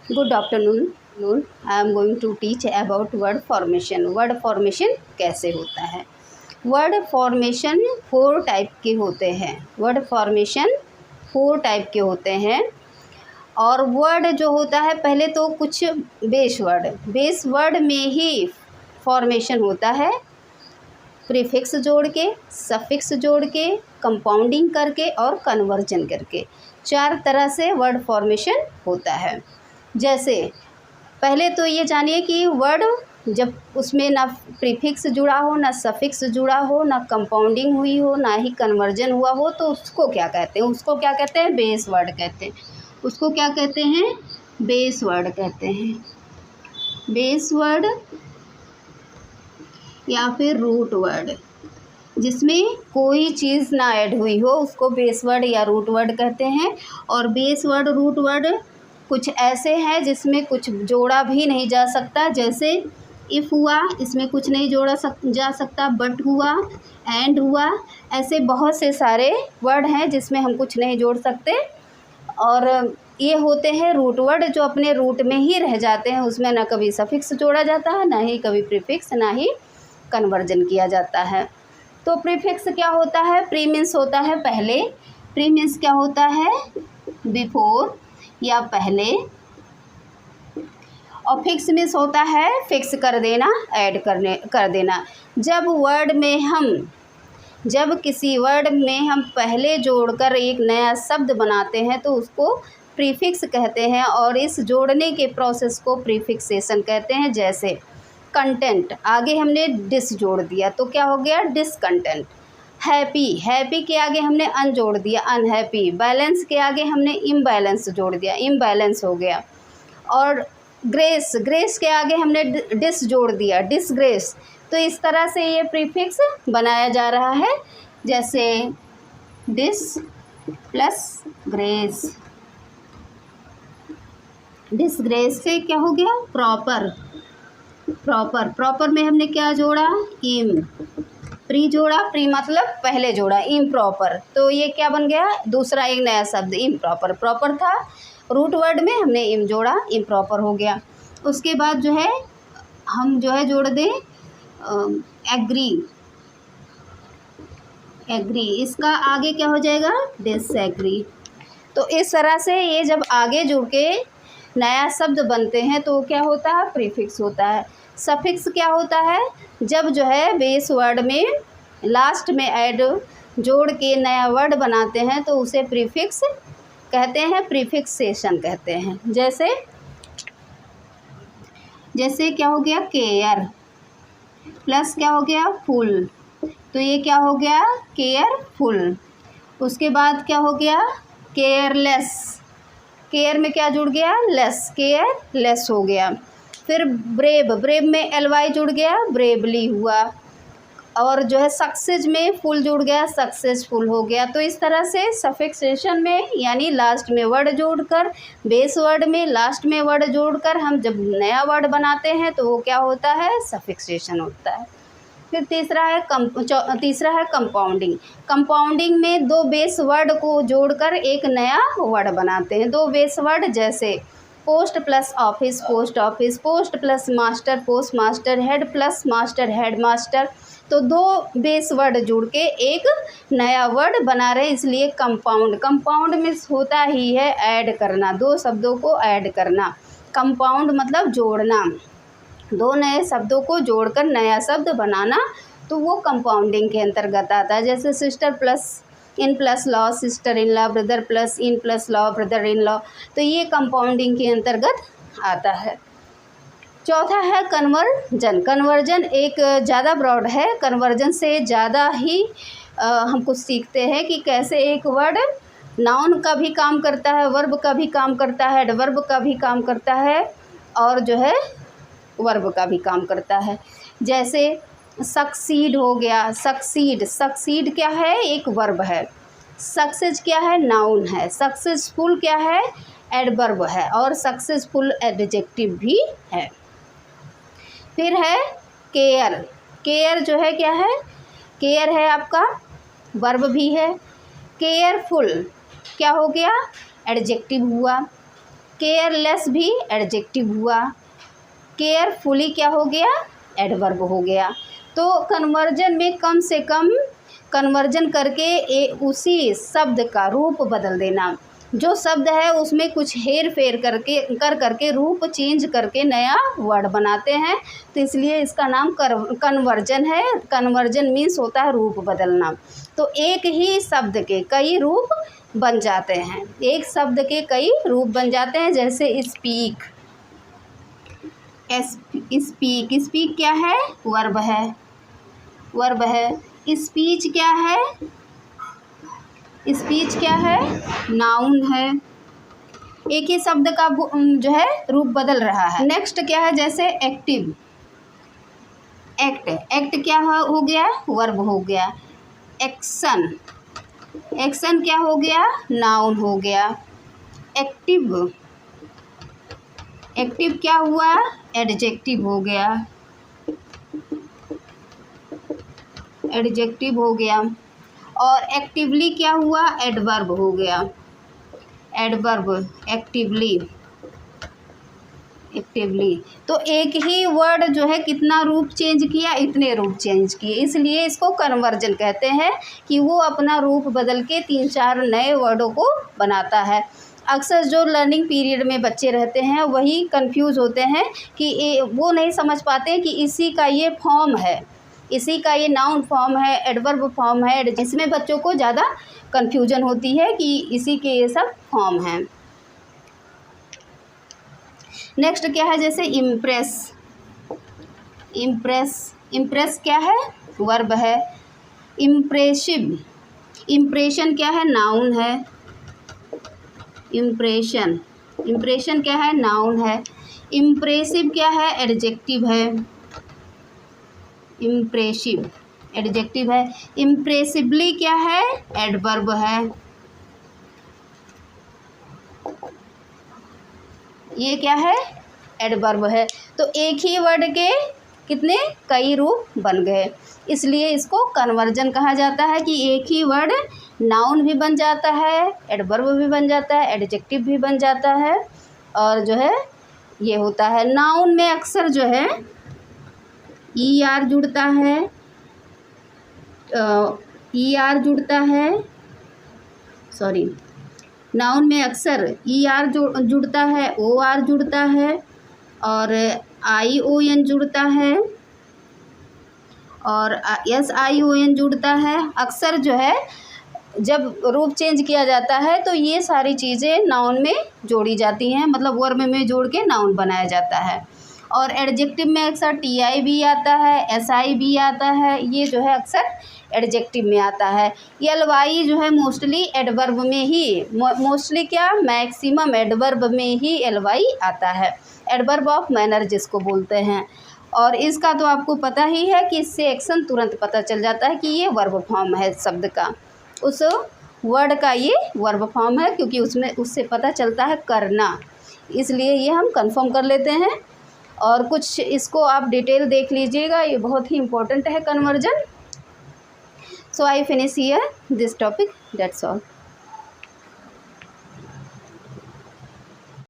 Good afternoon. I am going to teach about word formation. Word formation कैसे होता है? Word formation 4 type के होते हैं। वर्ड फॉर्मेशन 4 टाइप के होते हैं। और वर्ड जो होता है, पहले तो कुछ बेस वर्ड में ही फॉर्मेशन होता है। प्रीफिक्स जोड़ के, सफिक्स जोड़ के, कंपाउंडिंग करके और कन्वर्जन करके 4 तरह से वर्ड फॉर्मेशन होता है। जैसे पहले तो ये जानिए कि वर्ड जब उसमें ना प्रीफिक्स जुड़ा हो, ना सफिक्स जुड़ा हो, ना कंपाउंडिंग हुई हो, ना ही कन्वर्जन हुआ हो, तो उसको क्या कहते हैं? उसको क्या कहते हैं? बेस वर्ड कहते हैं। उसको क्या कहते हैं? बेस वर्ड कहते हैं। बेस वर्ड या फिर रूट वर्ड, जिसमें कोई चीज़ ना ऐड हुई हो, उसको बेस वर्ड या रूट वर्ड कहते हैं। और बेस वर्ड, रूट वर्ड कुछ ऐसे हैं जिसमें कुछ जोड़ा भी नहीं जा सकता। जैसे इफ़ हुआ, इसमें कुछ नहीं जा सकता। बट हुआ, एंड हुआ, ऐसे बहुत से सारे वर्ड हैं जिसमें हम कुछ नहीं जोड़ सकते। और ये होते हैं रूट वर्ड, जो अपने रूट में ही रह जाते हैं। उसमें ना कभी सफिक्स जोड़ा जाता है, ना ही कभी प्रीफिक्स, ना ही कन्वर्जन किया जाता है। तो प्रीफिक्स क्या होता है? प्री मीन्स होता है पहले। प्री मीन्स क्या होता है? बिफोर या पहले। और फिक्स मीन्स होता है फिक्स कर देना, ऐड कर देना। जब किसी वर्ड में हम पहले जोड़कर एक नया शब्द बनाते हैं तो उसको प्रीफिक्स कहते हैं। और इस जोड़ने के प्रोसेस को प्रीफिक्सेशन कहते हैं। जैसे कंटेंट, आगे हमने डिस जोड़ दिया तो क्या हो गया? डिसकंटेंट। हैप्पी के आगे हमने अन जोड़ दिया, अनहैप्पी। बैलेंस के आगे हमने इम्बैलेंस जोड़ दिया, इम्बैलेंस हो गया। और ग्रेस के आगे हमने डिस जोड़ दिया, डिसग्रेस। तो इस तरह से ये प्रीफिक्स बनाया जा रहा है। जैसे डिस प्लस ग्रेस, डिसग्रेस से क्या हो गया? प्रॉपर में हमने क्या जोड़ा? इम। प्री जोड़ा, प्री मतलब पहले जोड़ा, इम्प्रॉपर। तो ये क्या बन गया? दूसरा एक नया शब्द, इम्प्रॉपर। प्रॉपर था, रूट वर्ड में हमने इम जोड़ा, इम्प्रॉपर हो गया। उसके बाद जो है हम जोड़ दें एग्री। इसका आगे क्या हो जाएगा? डिसएग्री। तो इस तरह से ये जब आगे जुड़ के नया शब्द बनते हैं तो क्या होता है? प्रीफिक्स होता है। सफिक्स क्या होता है? जब बेस वर्ड में लास्ट में ऐड जोड़ के नया वर्ड बनाते हैं तो उसे प्रीफिक्स कहते हैं, प्रीफिक्सेशन कहते हैं। जैसे क्या हो गया? केयर प्लस क्या हो गया? फुल। तो ये क्या हो गया? केयरफुल। उसके बाद क्या हो गया? केयरलेस। केयर में क्या जुड़ गया? लेस, केयरलेस हो गया। फिर ब्रेव में एलवाई जुड़ गया, ब्रेवली हुआ। और सक्सेस में फुल जुड़ गया, सक्सेसफुल हो गया। तो इस तरह से सफिक्सेशन में, यानी लास्ट में वर्ड जोड़कर, बेस वर्ड में लास्ट में वर्ड जोड़कर हम जब नया वर्ड बनाते हैं तो वो क्या होता है? सफिक्सेशन होता है। फिर तीसरा है कंपाउंडिंग। कंपाउंडिंग में 2 बेस वर्ड को जोड़कर एक नया वर्ड बनाते हैं। 2 बेस वर्ड, जैसे post plus office, post office. Post plus master, post master. Head plus master, head master. तो 2 बेस वर्ड जुड़ के एक नया वर्ड बना रहे, इसलिए कंपाउंड मीन्स होता ही है ऐड करना, 2 शब्दों को ऐड करना। कंपाउंड मतलब जोड़ना, 2 नए शब्दों को जोड़कर नया शब्द बनाना, तो वो कंपाउंडिंग के अंतर्गत आता है। जैसे sister plus in plus law, sister in law. Brother plus in plus law, brother in law. तो ये कंपाउंडिंग के अंतर्गत आता है। चौथा है कन्वर्जन। कन्वर्जन एक ज़्यादा ब्रॉड है। कन्वर्जन से ज़्यादा ही हम कुछ सीखते हैं कि कैसे एक वर्ड नाउन का भी काम करता है, वर्ब का भी काम करता है, एडवर्ब का भी काम करता है, और वर्ब का भी काम करता है। जैसे सक्सीड हो गया, सक्सीड क्या है? एक वर्ब है। सक्सेस क्या है? नाउन है। सक्सेसफुल क्या है? एडवर्ब है। और सक्सेसफुल एडजेक्टिव भी है। फिर है केयर। केयर क्या है? केयर है आपका वर्ब भी है। केयरफुल क्या हो गया? एडजेक्टिव हुआ। केयरलेस भी एडजेक्टिव हुआ, केयरफुली क्या हो गया, एडवर्ब हो गया। तो कन्वर्जन में कम से कम कन्वर्जन करके उसी शब्द का रूप बदल देना। जो शब्द है उसमें कुछ हेर फेर करके रूप चेंज करके नया वर्ड बनाते हैं, तो इसलिए इसका नाम कन्वर्जन है। कन्वर्जन मीन्स होता है रूप बदलना। तो एक ही शब्द के कई रूप बन जाते हैं, एक शब्द के कई रूप बन जाते हैं। जैसे स्पीक, स्पीक क्या है, वर्ब है, वर्ब है। स्पीच क्या है, स्पीच क्या है, नाउन है। एक ही शब्द का जो है रूप बदल रहा है। नेक्स्ट क्या है, जैसे एक्टिव, एक्ट क्या हो गया, वर्ब हो गया। एक्शन, एक्शन क्या हो गया, नाउन हो गया। एक्टिव, एक्टिव क्या हुआ, एडजेक्टिव हो गया, एडजेक्टिव हो गया। और एक्टिवली क्या हुआ, एडवर्ब हो गया, एडवर्ब, एक्टिवली, एक्टिवली। तो एक ही वर्ड जो है कितना रूप चेंज किया, इतने रूप चेंज किए, इसलिए इसको कन्वर्जन कहते हैं कि वो अपना रूप बदल के 3-4 नए वर्डों को बनाता है। अक्सर जो लर्निंग पीरियड में बच्चे रहते हैं वही कंफ्यूज होते हैं कि वो नहीं समझ पाते कि इसी का ये फॉर्म है, इसी का ये नाउन फॉर्म है, एडवर्ब फॉर्म है। इसमें बच्चों को ज़्यादा कन्फ्यूजन होती है कि इसी के ये सब फॉर्म हैं। नेक्स्ट क्या है, जैसे इम्प्रेस, इम्प्रेस, इम्प्रेस क्या है, वर्ब है। इम्प्रेसिव, इम्प्रेशन क्या है, नाउन है। इम्प्रेशन, इम्प्रेशन क्या है, नाउन है। इम्प्रेसिव क्या है, एडजेक्टिव है। इम्प्रेसिव, एडजेक्टिव है। इम्प्रेसिवली क्या है, एडवर्ब है। ये क्या है, एडवर्ब है। तो एक ही वर्ड के कितने कई रूप बन गए, इसलिए इसको कन्वर्जन कहा जाता है कि एक ही वर्ड नाउन भी बन जाता है, एडवर्ब भी बन जाता है, एडजेक्टिव भी बन जाता है। और जो है ये होता है, नाउन में अक्सर जो है ER जुड़ता है, ER जुड़ता है, सॉरी, नाउन में अक्सर ER जुड़ता है, OR जुड़ता है और ION जुड़ता है और SION जुड़ता है। अक्सर जो है जब रूप चेंज किया जाता है तो ये सारी चीज़ें नाउन में जोड़ी जाती हैं, मतलब वर्ब में जोड़ के नाउन बनाया जाता है। और एडजेक्टिव में अक्सर TI भी आता है, SI भी आता है, ये जो है अक्सर एडजेक्टिव में आता है। LY जो है मोस्टली एडवर्ब में ही, मोस्टली क्या, मैक्सिमम एडवर्ब में ही LY आता है, एडवर्ब ऑफ मैनर जिसको बोलते हैं। और इसका तो आपको पता ही है कि इससे एक्शन तुरंत पता चल जाता है कि ये वर्ब फॉर्म है शब्द का, उस वर्ड का ये वर्ब फॉर्म है, क्योंकि उसमें उससे पता चलता है करना, इसलिए ये हम कंफर्म कर लेते हैं। और कुछ इसको आप डिटेल देख लीजिएगा, ये बहुत ही इम्पोर्टेंट है conversion. So I finish here this topic, that's all.